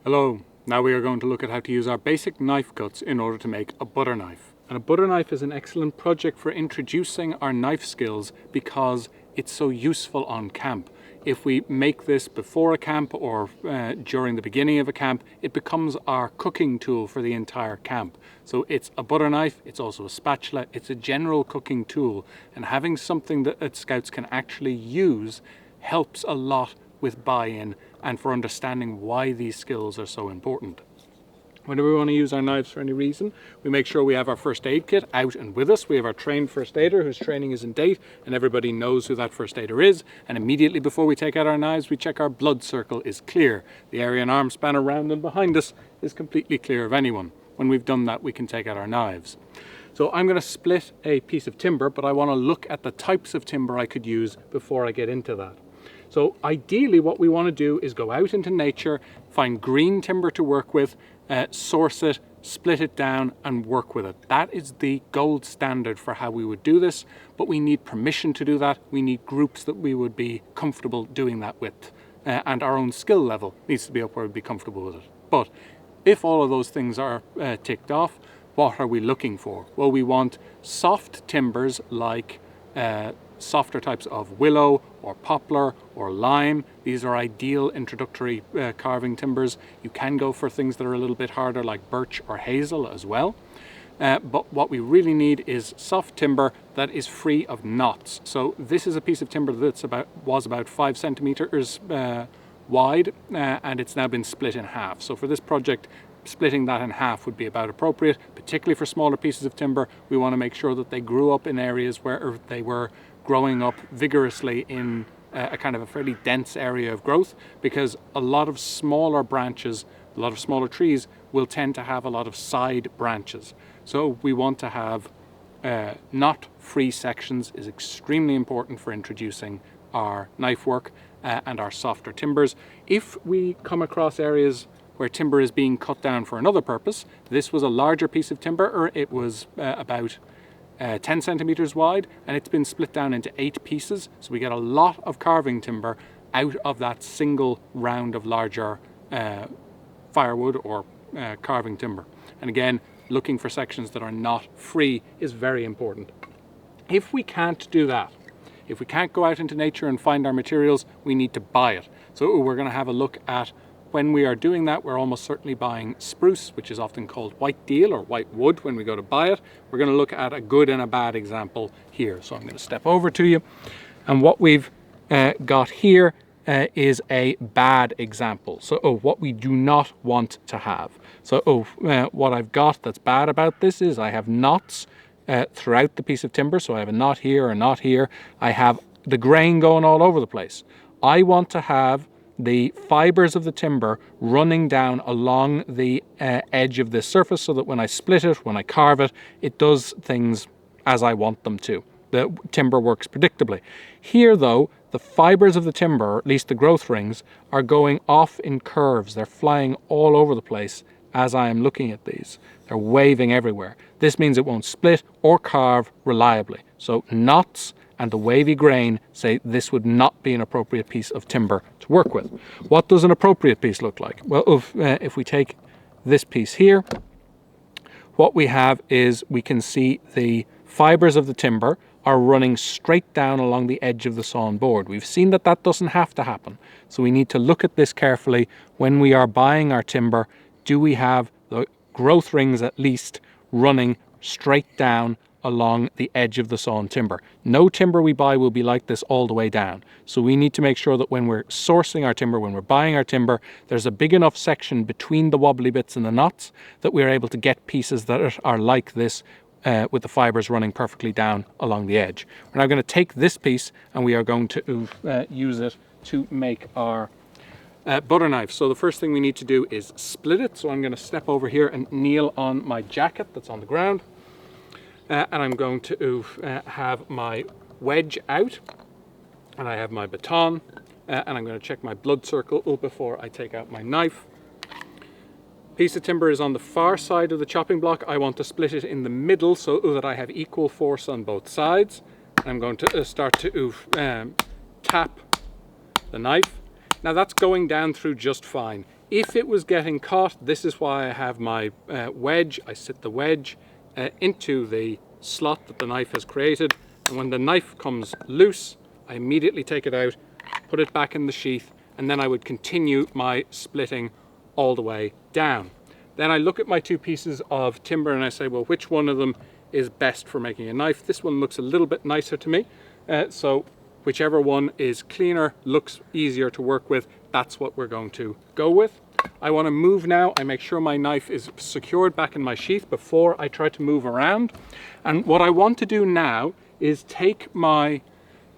Hello, now we are going to look at how to use our basic knife cuts in order to make a butter knife. And a butter knife is an excellent project for introducing our knife skills because it's so useful on camp. If we make this before a camp or during the beginning of a camp, it becomes our cooking tool for the entire camp. So it's a butter knife, it's also a spatula, it's a general cooking tool, and having something that Scouts can actually use helps a lot with buy-in and for understanding why these skills are so important. Whenever we want to use our knives for any reason, we make sure we have our first aid kit out and with us. We have our trained first aider whose training is in date and everybody knows who that first aider is. And immediately before we take out our knives, we check our blood circle is clear. The area and arm span around and behind us is completely clear of anyone. When we've done that, we can take out our knives. So I'm going to split a piece of timber, but I want to look at the types of timber I could use before I get into that. So ideally what we want to do is go out into nature, find green timber to work with, source it, split it down and work with it. That is the gold standard for how we would do this, but we need permission to do that. We need groups that we would be comfortable doing that with, and our own skill level needs to be up where we'd be comfortable with it. But if all of those things are ticked off, what are we looking for? Well, we want soft timbers like softer types of willow or poplar or lime. These are ideal introductory carving timbers. You can go for things that are a little bit harder like birch or hazel as well. But what we really need is soft timber that is free of knots. So this is a piece of timber that's was about 5 centimeters wide and it's now been split in half. So for this project, splitting that in half would be about appropriate, particularly for smaller pieces of timber. We want to make sure that they grew up in areas where they were growing up vigorously in a kind of a fairly dense area of growth, because a lot of smaller branches, a lot of smaller trees will tend to have a lot of side branches. So we want to have knot free sections is extremely important for introducing our knife work and our softer timbers. If we come across areas where timber is being cut down for another purpose, this was a larger piece of timber, or it was about 10 centimeters wide, and it's been split down into 8 pieces. So we get a lot of carving timber out of that single round of larger firewood or carving timber. And again, looking for sections that are not free is very important. If we can't do that, if we can't go out into nature and find our materials, we need to buy it. So we're going to have a look at when we are doing that. We're almost certainly buying spruce, which is often called white deal or white wood when we go to buy it. We're going to look at a good and a bad example here. So I'm going to step over to you. And what we've got here is a bad example. So what we do not want to have. So what I've got that's bad about this is I have knots throughout the piece of timber. So I have a knot here, a knot here. I have the grain going all over the place. I want to have the fibers of the timber running down along the edge of this surface so that when I split it, when I carve it, it does things as I want them to. The timber works predictably. Here though, the fibers of the timber, or at least the growth rings, are going off in curves. They're flying all over the place as I am looking at these. They're waving everywhere. This means it won't split or carve reliably. So knots and the wavy grain say this would not be an appropriate piece of timber to work with. What does an appropriate piece look like? Well, if we take this piece here, what we have is we can see the fibers of the timber are running straight down along the edge of the sawn board. We've seen that that doesn't have to happen. So we need to look at this carefully when we are buying our timber. Do we have the growth rings at least running straight down along the edge of the sawn timber? No timber we buy will be like this all the way down. So we need to make sure that when we're sourcing our timber, when we're buying our timber, there's a big enough section between the wobbly bits and the knots that we're able to get pieces that are like this with the fibers running perfectly down along the edge. We're now going to take this piece and we are going to use it to make our butter knife. So the first thing we need to do is split it. So I'm going to step over here and kneel on my jacket that's on the ground. And I'm going to have my wedge out, and I have my baton, and I'm going to check my blood circle before I take out my knife. Piece of timber is on the far side of the chopping block. I want to split it in the middle so that I have equal force on both sides. I'm going to start to tap the knife. Now that's going down through just fine. If it was getting caught, this is why I have my wedge. I sit the wedge into the slot that the knife has created, and when the knife comes loose, I immediately take it out, put it back in the sheath, and then I would continue my splitting all the way down. Then I look at my two pieces of timber and I say, well, which one of them is best for making a knife? This one looks a little bit nicer to me, so whichever one is cleaner, looks easier to work with, that's what we're going to go with. I want to move now. I make sure my knife is secured back in my sheath before I try to move around. And what I want to do now is take my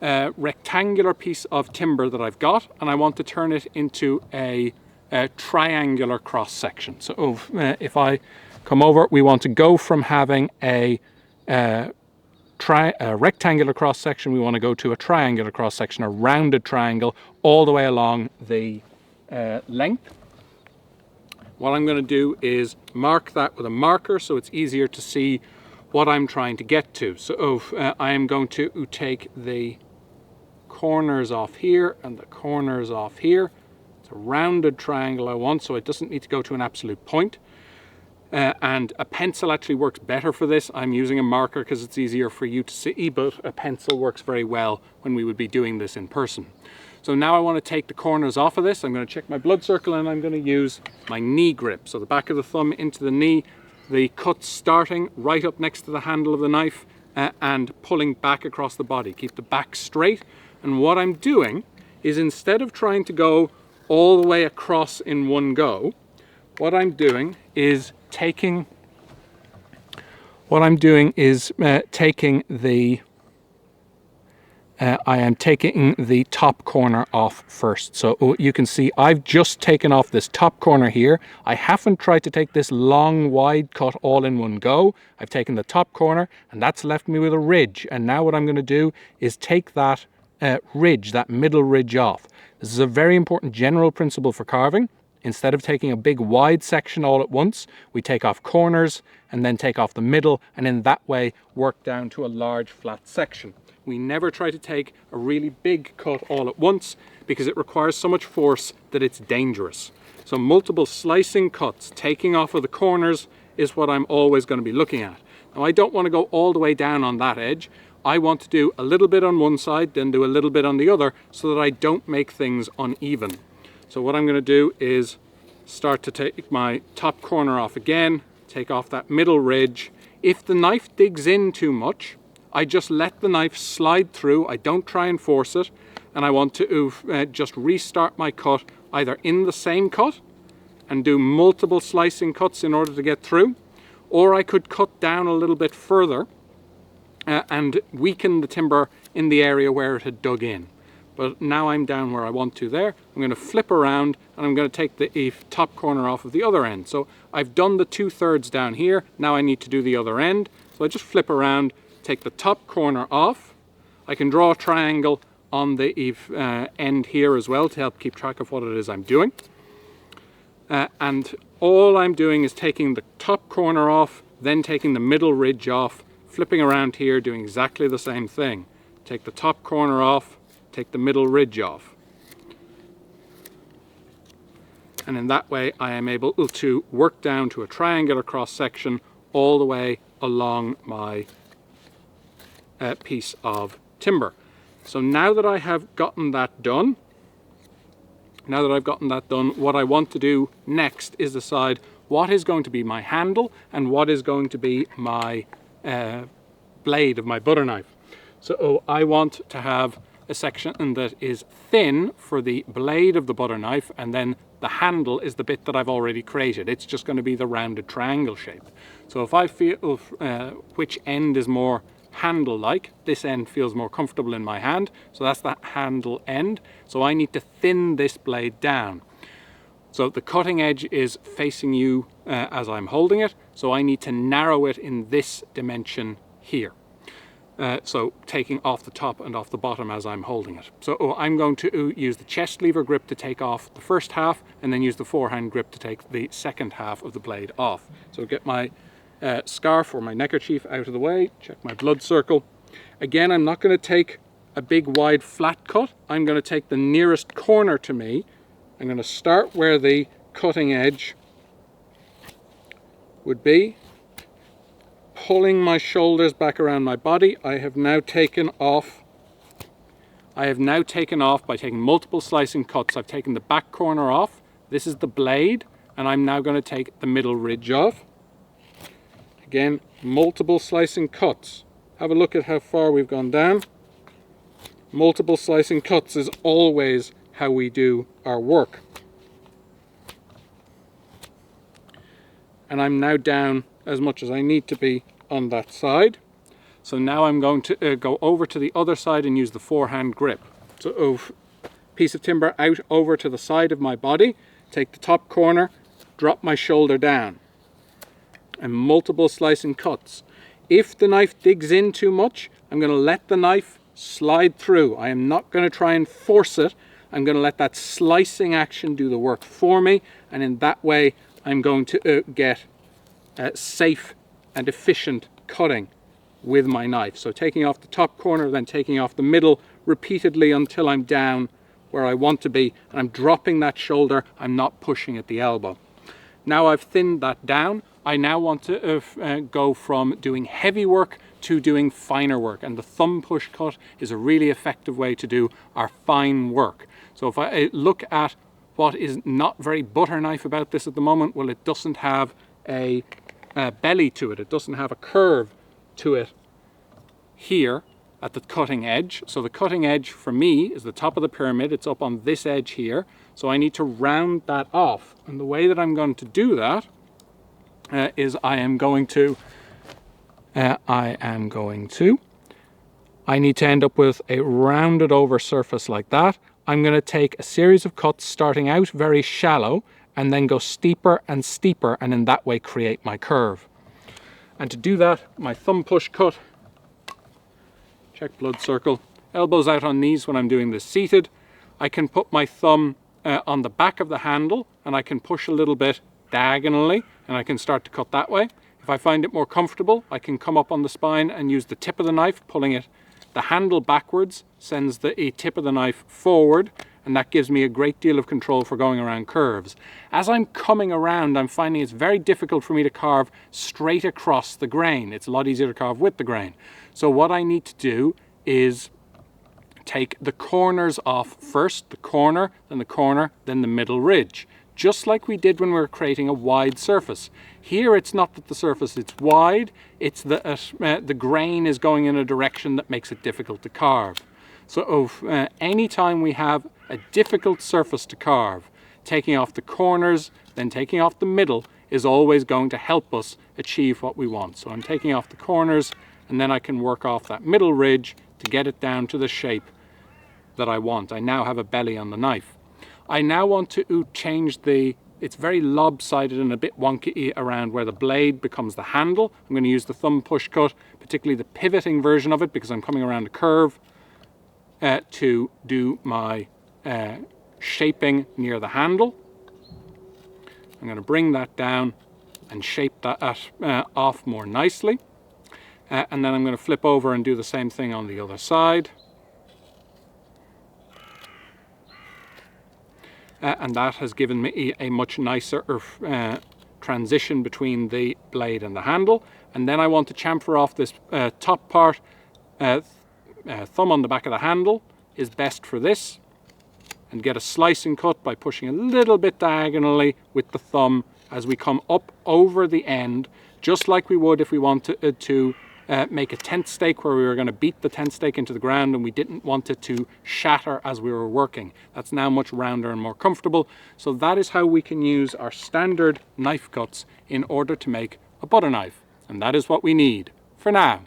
rectangular piece of timber that I've got, and I want to turn it into a triangular cross section. So if I come over, we want to go from having a rectangular cross section, we want to go to a triangular cross section, a rounded triangle all the way along the length. What I'm going to do is mark that with a marker so it's easier to see what I'm trying to get to. So I am going to take the corners off here and the corners off here. It's a rounded triangle I want, so it doesn't need to go to an absolute point. And a pencil actually works better for this. I'm using a marker because it's easier for you to see, but a pencil works very well when we would be doing this in person. So now I want to take the corners off of this. I'm going to check my blood circle and I'm going to use my knee grip. So the back of the thumb into the knee, the cut starting right up next to the handle of the knife and pulling back across the body. Keep the back straight. And what I'm doing is, instead of trying to go all the way across in one go, what I'm doing is taking I am taking the top corner off first. So you can see I've just taken off this top corner here. I haven't tried to take this long wide cut all in one go. I've taken the top corner and that's left me with a ridge. And now what I'm going to do is take that ridge, that middle ridge off. This is a very important general principle for carving. Instead of taking a big wide section all at once, we take off corners and then take off the middle, and in that way work down to a large flat section. We never try to take a really big cut all at once because it requires so much force that it's dangerous. So multiple slicing cuts, taking off of the corners, is what I'm always going to be looking at. Now I don't want to go all the way down on that edge. I want to do a little bit on one side, then do a little bit on the other, so that I don't make things uneven. So what I'm going to do is start to take my top corner off again, take off that middle ridge. If the knife digs in too much, I just let the knife slide through. I don't try and force it, and I want to just restart my cut either in the same cut and do multiple slicing cuts in order to get through, or I could cut down a little bit further and weaken the timber in the area where it had dug in. But now I'm down where I want to there. I'm going to flip around and I'm going to take the top corner off of the other end. So I've done the 2/3 down here. Now I need to do the other end. So I just flip around, take the top corner off. I can draw a triangle on the end here as well to help keep track of what it is I'm doing. And all I'm doing is taking the top corner off, then taking the middle ridge off, flipping around here, doing exactly the same thing. Take the top corner off, take the middle ridge off. And in that way I am able to work down to a triangular cross section all the way along my piece of timber. So now that I have gotten that done, what I want to do next is decide what is going to be my handle and what is going to be my blade of my butter knife. So I want to have a section that is thin for the blade of the butter knife, and then the handle is the bit that I've already created. It's just going to be the rounded triangle shape. So if I feel which end is more handle-like, this end feels more comfortable in my hand, so that's the handle end. So I need to thin this blade down. So the cutting edge is facing you as I'm holding it, so I need to narrow it in this dimension here. So taking off the top and off the bottom as I'm holding it. So I'm going to use the chest lever grip to take off the first half, and then use the forehand grip to take the second half of the blade off. So get my scarf or my neckerchief out of the way, check my blood circle. Again, I'm not going to take a big wide flat cut. I'm going to take the nearest corner to me. I'm going to start where the cutting edge would be pulling my shoulders back around my body. I have now taken off by taking multiple slicing cuts. I've taken the back corner off. This is the blade, and I'm now going to take the middle ridge off. Again, multiple slicing cuts. Have a look at how far we've gone down. Multiple slicing cuts is always how we do our work. And I'm now down as much as I need to be on that side. So now I'm going to go over to the other side and use the forehand grip. So piece of timber out over to the side of my body, take the top corner, drop my shoulder down, and multiple slicing cuts. If the knife digs in too much, I'm going to let the knife slide through. I am not going to try and force it. I'm going to let that slicing action do the work for me, and in that way I'm going to get safe and efficient cutting with my knife. So taking off the top corner, then taking off the middle repeatedly until I'm down where I want to be, and I'm dropping that shoulder, I'm not pushing at the elbow. Now I've thinned that down, I now want to go from doing heavy work to doing finer work, and the thumb push cut is a really effective way to do our fine work. So if I look at what is not very butter knife about this at the moment, well, it doesn't have a belly to it, it doesn't have a curve to it here at the cutting edge. So the cutting edge for me is the top of the pyramid, it's up on this edge here, so I need to round that off, and the way that I'm going to do that is I need to end up with a rounded over surface like that. I'm going to take a series of cuts starting out very shallow and then go steeper and steeper, and in that way create my curve. And to do that, my thumb push cut, check blood circle, elbows out on knees when I'm doing this seated. I can put my thumb on the back of the handle and I can push a little bit diagonally, and I can start to cut that way. If I find it more comfortable, I can come up on the spine and use the tip of the knife, pulling it, the handle backwards, sends the tip of the knife forward, and that gives me a great deal of control for going around curves. As I'm coming around, I'm finding it's very difficult for me to carve straight across the grain. It's a lot easier to carve with the grain. So what I need to do is take the corners off first, the corner, then the middle ridge. Just like we did when we were creating a wide surface. Here it's not that the surface is wide, it's that the grain is going in a direction that makes it difficult to carve. So anytime we have a difficult surface to carve, taking off the corners, then taking off the middle is always going to help us achieve what we want. So I'm taking off the corners, and then I can work off that middle ridge to get it down to the shape that I want. I now have a belly on the knife. I now want to change it's very lopsided and a bit wonky around where the blade becomes the handle. I'm going to use the thumb push cut, particularly the pivoting version of it, because I'm coming around a curve to do my shaping near the handle. I'm going to bring that down and shape that off more nicely. And then I'm going to flip over and do the same thing on the other side. And that has given me a much nicer transition between the blade and the handle. And then I want to chamfer off this top part. Thumb on the back of the handle is best for this, and get a slicing cut by pushing a little bit diagonally with the thumb as we come up over the end, just like we would if we wanted to make a tent stake, where we were going to beat the tent stake into the ground and we didn't want it to shatter as we were working. That's now much rounder and more comfortable. So that is how we can use our standard knife cuts in order to make a butter knife. And that is what we need for now.